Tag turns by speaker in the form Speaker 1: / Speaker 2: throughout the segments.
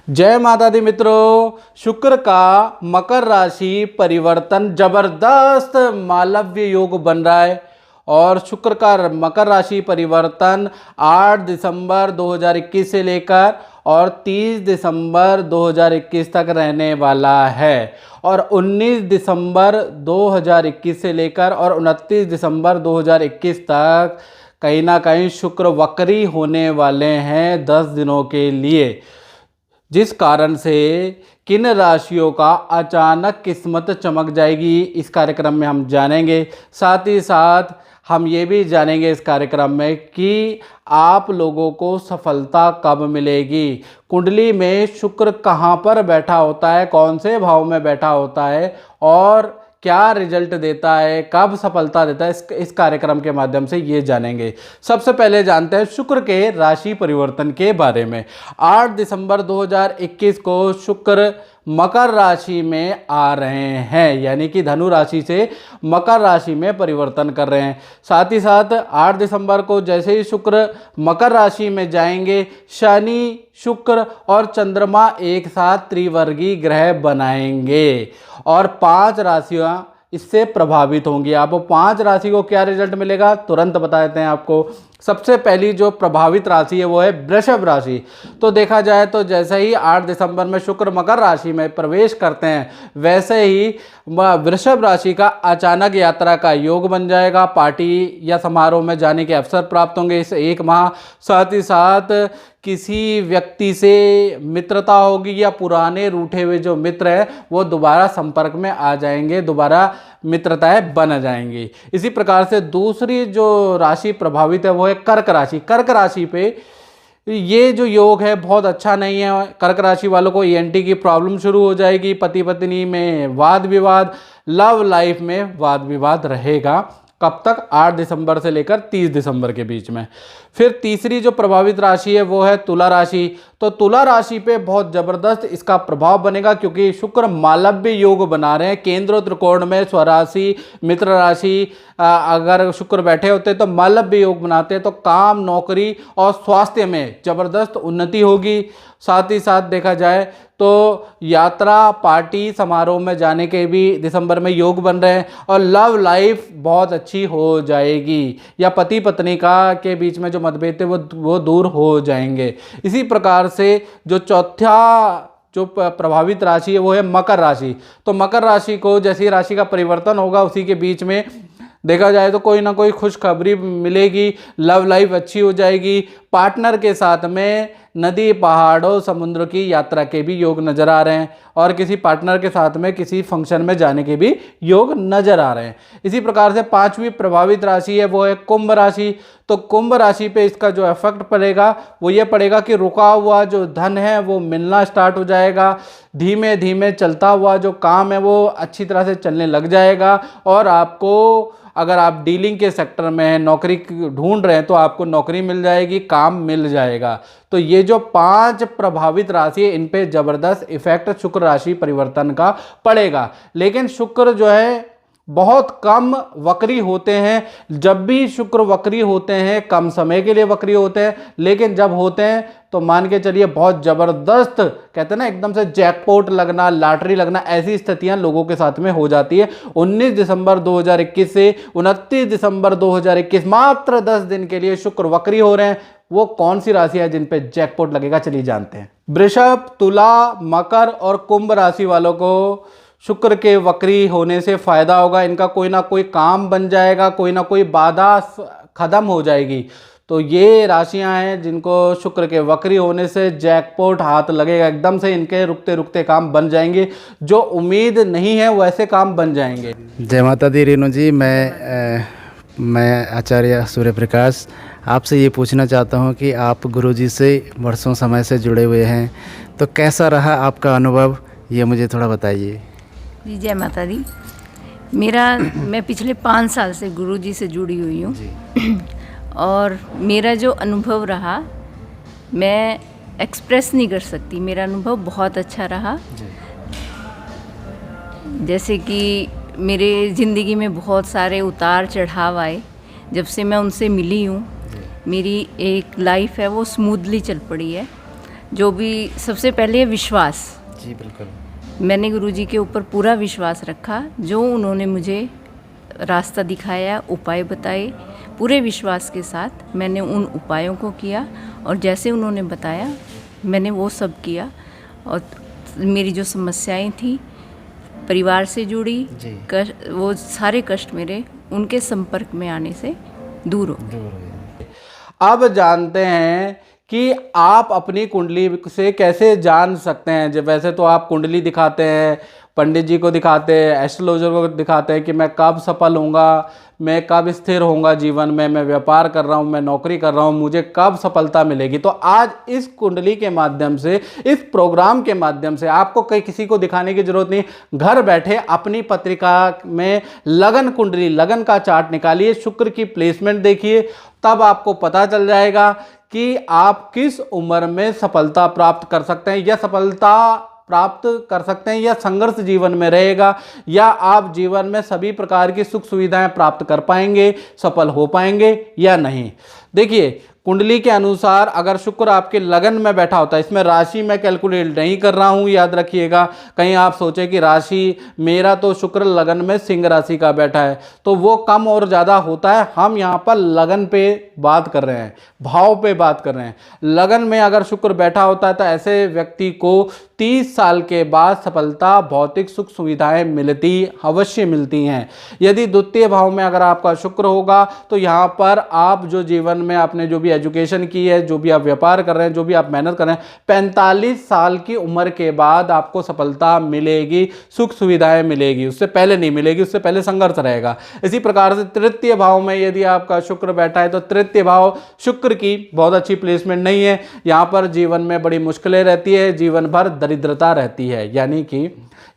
Speaker 1: जय माता दी मित्रों। शुक्र का मकर राशि परिवर्तन जबरदस्त मालव्य योग बन रहा है और शुक्र का मकर राशि परिवर्तन 8 दिसंबर 2021 से लेकर और 30 दिसंबर 2021 तक रहने वाला है और 19 दिसंबर 2021 से लेकर और 29 दिसंबर 2021 तक कहीं ना कहीं शुक्र वक्री होने वाले हैं 10 दिनों के लिए, जिस कारण से किन राशियों का अचानक किस्मत चमक जाएगी इस कार्यक्रम में हम जानेंगे। साथ ही साथ हम ये भी जानेंगे इस कार्यक्रम में कि आप लोगों को सफलता कब मिलेगी, कुंडली में शुक्र कहाँ पर बैठा होता है, कौन से भाव में बैठा होता है और क्या रिजल्ट देता है, कब सफलता देता है, इस कार्यक्रम के माध्यम से ये जानेंगे। सबसे पहले जानते हैं शुक्र के राशि परिवर्तन के बारे में। 8 दिसंबर 2021 को शुक्र मकर राशि में आ रहे हैं, यानी कि धनु राशि से मकर राशि में परिवर्तन कर रहे हैं। साथ ही साथ 8 दिसंबर को जैसे ही शुक्र मकर राशि में जाएंगे, शनि, शुक्र और चंद्रमा एक साथ त्रिवर्गी ग्रह बनाएंगे और 5 राशियां इससे प्रभावित होंगी। आपको 5 राशि को क्या रिजल्ट मिलेगा तुरंत बता देते हैं आपको। सबसे पहली जो प्रभावित राशि है वो है वृषभ राशि। तो देखा जाए तो जैसे ही 8 दिसंबर में शुक्र मकर राशि में प्रवेश करते हैं, वैसे ही वृषभ राशि का अचानक यात्रा का योग बन जाएगा। पार्टी या समारोह में जाने के अवसर प्राप्त होंगे इस एक माह। साथ ही साथ किसी व्यक्ति से मित्रता होगी या पुराने रूठे हुए जो मित्र हैं वो दोबारा संपर्क में आ जाएंगे, दोबारा मित्रताएं बन जाएंगी। इसी प्रकार से दूसरी जो राशि प्रभावित है वो है कर्क राशि। कर्क राशि पे ये जो योग है बहुत अच्छा नहीं है। कर्क राशि वालों को ईएनटी की प्रॉब्लम शुरू हो जाएगी, पति पत्नी में वाद विवाद, लव लाइफ में वाद विवाद रहेगा। कब तक? 8 दिसंबर से लेकर 30 दिसंबर के बीच में। फिर तीसरी जो प्रभावित राशि है वो है तुला राशि। तो तुला राशि पे बहुत ज़बरदस्त इसका प्रभाव बनेगा क्योंकि शुक्र मालव्य योग बना रहे हैं। केंद्र त्रिकोण में स्वराशि, मित्र राशि अगर शुक्र बैठे होते तो मालव्य योग बनाते हैं तो काम, नौकरी और स्वास्थ्य में ज़बरदस्त उन्नति होगी। साथ ही साथ देखा जाए तो यात्रा, पार्टी, समारोह में जाने के भी दिसंबर में योग बन रहे हैं और लव लाइफ बहुत अच्छी हो जाएगी या पति पत्नी का के बीच में जो मतभेद थे वो दूर हो जाएंगे। इसी प्रकार से जो चौथा जो प्रभावित राशि है वो है मकर राशि। तो मकर राशि को जैसी राशि का परिवर्तन होगा उसी के बीच में देखा जाए तो कोई ना कोई खुशखबरी मिलेगी, लव लाइफ अच्छी हो जाएगी। पार्टनर के साथ में नदी, पहाड़ों, समुद्र की यात्रा के भी योग नज़र आ रहे हैं और किसी पार्टनर के साथ में किसी फंक्शन में जाने के भी योग नज़र आ रहे हैं। इसी प्रकार से 5वीं प्रभावित राशि है वो है कुंभ राशि। तो कुंभ राशि पे इसका जो इफेक्ट पड़ेगा वो ये पड़ेगा कि रुका हुआ जो धन है वो मिलना स्टार्ट हो जाएगा। धीमे धीमे चलता हुआ जो काम है वो अच्छी तरह से चलने लग जाएगा और आपको, अगर आप डीलिंग के सेक्टर में हैं, नौकरी ढूंढ रहे हैं तो आपको नौकरी मिल जाएगी, काम मिल जाएगा। तो ये जो 5 प्रभावित राशि है इन पे ज़बरदस्त इफेक्ट शुक्र राशि परिवर्तन का पड़ेगा। लेकिन शुक्र जो है बहुत कम वक्री होते हैं। जब भी शुक्र वक्री होते हैं कम समय के लिए वक्री होते हैं, लेकिन जब होते हैं तो मान के चलिए बहुत ज़बरदस्त, कहते हैं ना एकदम से जैकपॉट लगना, लॉटरी लगना, ऐसी स्थितियां लोगों के साथ में हो जाती है। 19 दिसंबर 2021 से 29 दिसंबर 2021 मात्र 10 दिन के लिए शुक्र वक्री हो रहे हैं। वो कौन सी राशि है जिन पे जैकपॉट लगेगा, चलिए जानते हैं। वृषभ, तुला, मकर और कुंभ राशि वालों को शुक्र के वक्री होने से फायदा होगा। इनका कोई ना कोई काम बन जाएगा, कोई ना कोई बाधा खत्म हो जाएगी। तो ये राशियां हैं जिनको शुक्र के वक्री होने से जैकपॉट हाथ लगेगा, एकदम से इनके रुकते रुकते काम बन जाएंगे, जो उम्मीद नहीं है वैसे काम बन जाएंगे।
Speaker 2: जय माता दी रेणु जी। मैं आचार्य सूर्य प्रकाश आपसे ये पूछना चाहता हूँ कि आप गुरुजी से वर्षों समय से जुड़े हुए हैं, तो कैसा रहा आपका अनुभव, ये मुझे थोड़ा बताइए।
Speaker 3: जी जय माता दी। मैं पिछले 5 साल से गुरुजी से जुड़ी हुई हूँ और मेरा जो अनुभव रहा मैं एक्सप्रेस नहीं कर सकती। मेरा अनुभव बहुत अच्छा रहा। जैसे कि मेरे ज़िंदगी में बहुत सारे उतार चढ़ाव आए। जब से मैं उनसे मिली हूँ मेरी एक लाइफ है वो स्मूथली चल पड़ी है। जो भी सबसे पहले है विश्वास।
Speaker 2: जी बिल्कुल।
Speaker 3: मैंने गुरुजी के ऊपर पूरा विश्वास रखा, जो उन्होंने मुझे रास्ता दिखाया, उपाय बताए, पूरे विश्वास के साथ मैंने उन उपायों को किया और जैसे उन्होंने बताया मैंने वो सब किया। और मेरी जो समस्याएं थी परिवार से जुड़ी,
Speaker 2: जी।
Speaker 3: वो सारे कष्ट मेरे उनके संपर्क में आने से दूर हो गए।
Speaker 1: अब जानते हैं कि आप अपनी कुंडली से कैसे जान सकते हैं। जब वैसे तो आप कुंडली दिखाते हैं, पंडित जी को दिखाते हैं, एस्ट्रोलॉजर को दिखाते हैं कि मैं कब सफल होऊंगा, मैं कब स्थिर होऊंगा जीवन में, मैं व्यापार कर रहा हूं, मैं नौकरी कर रहा हूं, मुझे कब सफलता मिलेगी। तो आज इस कुंडली के माध्यम से, इस प्रोग्राम के माध्यम से आपको कहीं किसी को दिखाने की जरूरत नहीं, घर बैठे अपनी पत्रिका में लगन कुंडली, लगन का चार्ट निकालिए, शुक्र की प्लेसमेंट देखिए, तब आपको पता चल जाएगा कि आप किस उम्र में सफलता प्राप्त कर सकते हैं, या सफलता प्राप्त कर सकते हैं, या संघर्ष जीवन में रहेगा, या आप जीवन में सभी प्रकार की सुख सुविधाएं प्राप्त कर पाएंगे, सफल हो पाएंगे या नहीं। देखिए कुंडली के अनुसार अगर शुक्र आपके लगन में बैठा होता है, इसमें राशि मैं कैलकुलेट नहीं कर रहा हूं, याद रखिएगा, कहीं आप सोचें कि राशि, मेरा तो शुक्र लगन में सिंह राशि का बैठा है तो वो कम और ज़्यादा होता है। हम यहाँ पर लगन पे बात कर रहे हैं, भाव पे बात कर रहे हैं। लगन में अगर शुक्र बैठा होता है तो ऐसे व्यक्ति को 30 साल के बाद सफलता, भौतिक सुख सुविधाएं मिलती, अवश्य मिलती हैं। यदि द्वितीय भाव में अगर आपका शुक्र होगा तो यहाँ पर आप जो जीवन में आपने जो भी एजुकेशन की है, जो भी आप व्यापार कर रहे हैं, जो भी आप मेहनत कर रहे हैं, 45 साल की उम्र के बाद आपको सफलता मिलेगी, सुख सुविधाएं मिलेगी, उससे पहले नहीं मिलेगी, उससे पहले संघर्ष रहेगा। इसी प्रकार से तृतीय भाव में यदि आपका शुक्र बैठा है तो तृतीय भाव शुक्र की बहुत अच्छी प्लेसमेंट नहीं है। यहाँ पर जीवन में बड़ी मुश्किलें रहती है, जीवन भर दरिद्रता रहती है, यानी कि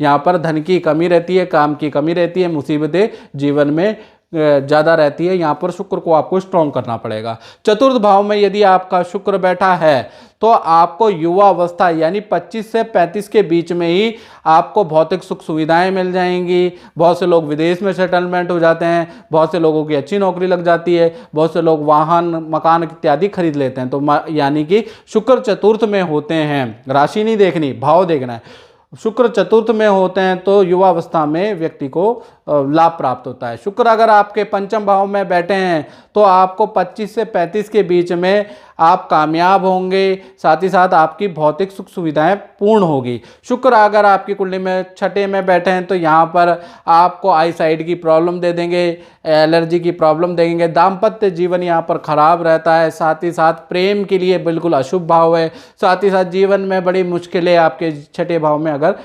Speaker 1: यहाँ पर धन की कमी रहती है, काम की कमी रहती है, मुसीबतें जीवन में ज़्यादा रहती है। यहाँ पर शुक्र को आपको स्ट्रॉन्ग करना पड़ेगा। चतुर्थ भाव में यदि आपका शुक्र बैठा है तो आपको युवा अवस्था यानी 25 से 35 के बीच में ही आपको भौतिक सुख सुविधाएं मिल जाएंगी। बहुत से लोग विदेश में सेटलमेंट हो जाते हैं, बहुत से लोगों की अच्छी नौकरी लग जाती है, बहुत से लोग वाहन, मकान इत्यादि खरीद लेते हैं। तो यानी कि शुक्र चतुर्थ में होते हैं, राशि नहीं देखनी, भाव देखना है। शुक्र चतुर्थ में होते हैं तो युवा अवस्था में व्यक्ति को लाभ प्राप्त होता है। शुक्र अगर आपके पंचम भाव में बैठे हैं तो आपको 25 से 35 के बीच में आप कामयाब होंगे, साथ ही साथ आपकी भौतिक सुख सुविधाएं पूर्ण होगी। शुक्र अगर आपकी कुंडली में छठे में बैठे हैं तो यहाँ पर आपको आई साइड की प्रॉब्लम दे देंगे, एलर्जी की प्रॉब्लम देंगे, दाम्पत्य जीवन यहाँ पर खराब रहता है, साथ ही साथ प्रेम के लिए बिल्कुल अशुभ भाव है, साथ ही साथ जीवन में बड़ी मुश्किलें आपके छठे भाव में अगर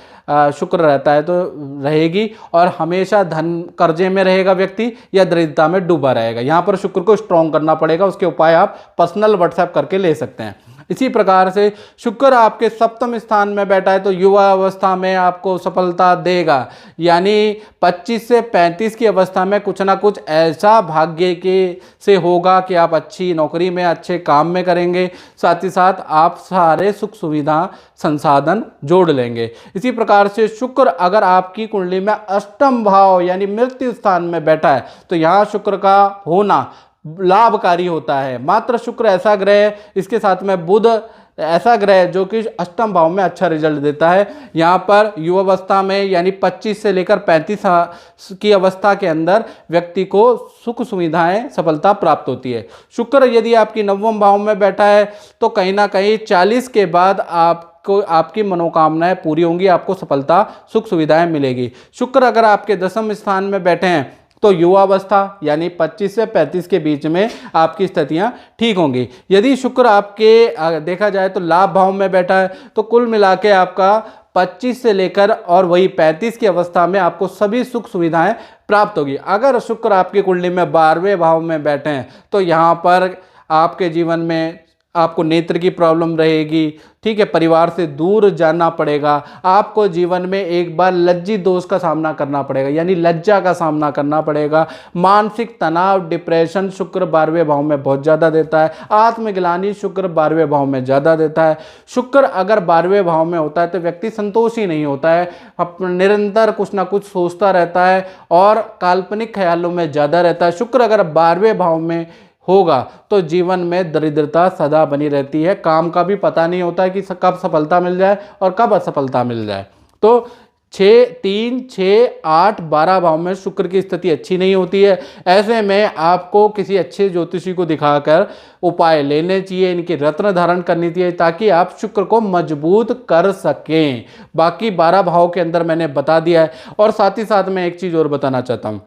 Speaker 1: शुक्र रहता है तो रहेगी, और हमेशा धन कर्जे में रहेगा व्यक्ति या दरिद्रता में डूबा रहेगा। यहाँ पर शुक्र को स्ट्रॉन्ग करना पड़ेगा, उसके उपाय आप पर्सनल व्हाट्सएप करके ले सकते हैं। इसी प्रकार से शुक्र आपके सप्तम स्थान में बैठा है तो युवा अवस्था में आपको सफलता देगा, यानी 25 से 35 की अवस्था में कुछ ना कुछ ऐसा भाग्य के से होगा कि आप अच्छी नौकरी में, अच्छे काम में करेंगे, साथ ही साथ आप सारे सुख सुविधा संसाधन जोड़ लेंगे। इसी प्रकार से शुक्र अगर आपकी कुंडली में अष्टम भाव यानी मृत्यु स्थान में बैठा है तो यहाँ शुक्र का होना लाभकारी होता है। मात्र शुक्र ऐसा ग्रह, इसके साथ में बुध ऐसा ग्रह जो कि अष्टम भाव में अच्छा रिजल्ट देता है। यहाँ पर युवावस्था में यानी 25 से लेकर 35 की अवस्था के अंदर व्यक्ति को सुख सुविधाएं, सफलता प्राप्त होती है। शुक्र यदि आपकी नवम भाव में बैठा है तो कहीं ना कहीं 40 के बाद आपको आपकी मनोकामनाएं पूरी होंगी, आपको सफलता, सुख सुविधाएं मिलेगी। शुक्र अगर आपके दसम स्थान में बैठे हैं तो युवावस्था यानी 25 से 35 के बीच में आपकी स्थितियां ठीक होंगी। यदि शुक्र आपके देखा जाए तो लाभ भाव में बैठा है तो कुल मिला के आपका 25 से लेकर और वही 35 की अवस्था में आपको सभी सुख सुविधाएं प्राप्त होगी। अगर शुक्र आपकी कुंडली में 12वें भाव में बैठे हैं तो यहाँ पर आपके जीवन में आपको नेत्र की प्रॉब्लम रहेगी, ठीक है, परिवार से दूर जाना पड़ेगा, आपको जीवन में एक बार लज्जित दोष का सामना करना पड़ेगा यानी लज्जा का सामना करना पड़ेगा। मानसिक तनाव, डिप्रेशन शुक्र 12वें भाव में बहुत ज़्यादा देता है। आत्मग्लानि शुक्र 12वें भाव में ज़्यादा देता है। शुक्र अगर 12वें भाव में होता है तो व्यक्ति संतोषी नहीं होता है, निरंतर कुछ ना कुछ सोचता रहता है और काल्पनिक ख्यालों में ज़्यादा रहता है। शुक्र अगर 12वें भाव में होगा तो जीवन में दरिद्रता सदा बनी रहती है। काम का भी पता नहीं होता है कि कब सफलता मिल जाए और कब असफलता मिल जाए। तो 6, 3, 6, 8, 12 भाव में शुक्र की स्थिति अच्छी नहीं होती है। ऐसे में आपको किसी अच्छे ज्योतिषी को दिखाकर उपाय लेने चाहिए, इनकी रत्न धारण करनी चाहिए ताकि आप शुक्र को मजबूत कर सकें। बाकी 12 भाव के अंदर मैंने बता दिया है। और साथ ही साथ मैं एक चीज़ और बताना चाहता हूँ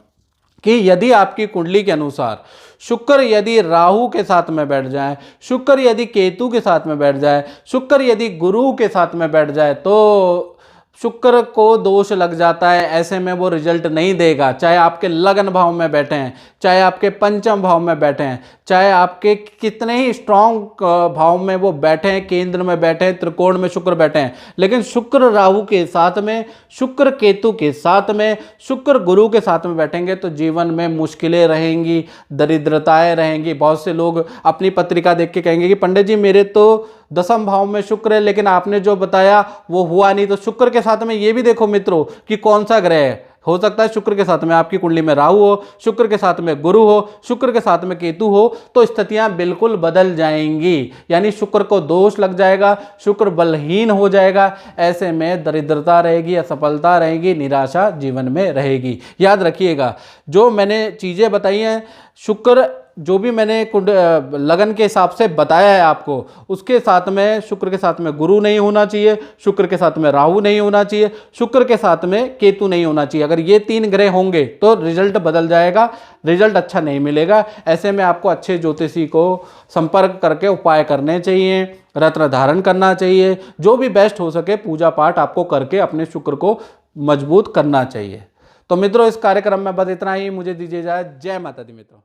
Speaker 1: कि यदि आपकी कुंडली के अनुसार शुक्र यदि राहु के साथ में बैठ जाए, शुक्र यदि केतु के साथ में बैठ जाए, शुक्र यदि गुरु के साथ में बैठ जाए तो शुक्र को दोष लग जाता है। ऐसे में वो रिजल्ट नहीं देगा, चाहे आपके लगन भाव में बैठे हैं, चाहे आपके पंचम भाव में बैठे हैं, चाहे आपके कितने ही स्ट्रांग भाव में वो बैठे हैं, केंद्र में बैठे हैं, त्रिकोण में शुक्र बैठे हैं, लेकिन शुक्र राहु के साथ में, शुक्र केतु के साथ में, शुक्र गुरु के साथ में बैठेंगे तो जीवन में मुश्किलें रहेंगी, दरिद्रताएं रहेंगी। बहुत से लोग अपनी पत्रिका देख के कहेंगे कि पंडित जी मेरे तो 10वें भाव में शुक्र है लेकिन आपने जो बताया वो हुआ नहीं। तो शुक्र के साथ में ये भी देखो मित्रों कि कौन सा ग्रह है। हो सकता है शुक्र के साथ में आपकी कुंडली में राहु हो, शुक्र के साथ में गुरु हो, शुक्र के साथ में केतु हो, तो स्थितियां बिल्कुल बदल जाएंगी, यानी शुक्र को दोष लग जाएगा, शुक्र बलहीन हो जाएगा। ऐसे में दरिद्रता रहेगी, असफलता रहेगी, निराशा जीवन में रहेगी। याद रखिएगा जो मैंने चीज़ें बताई हैं, शुक्र जो भी मैंने लगन के हिसाब से बताया है आपको, उसके साथ में शुक्र के साथ में गुरु नहीं होना चाहिए, शुक्र के साथ में राहु नहीं होना चाहिए, शुक्र के साथ में केतु नहीं होना चाहिए। अगर ये 3 ग्रह होंगे तो रिजल्ट बदल जाएगा, रिजल्ट अच्छा नहीं मिलेगा। ऐसे में आपको अच्छे ज्योतिषी को संपर्क करके उपाय करने चाहिए, रत्न धारण करना चाहिए, जो भी बेस्ट हो सके पूजा पाठ आपको करके अपने शुक्र को मजबूत करना चाहिए। तो मित्रों इस कार्यक्रम में बस इतना ही, मुझे दीजिए इजाज़त। जय माता दी मित्रों।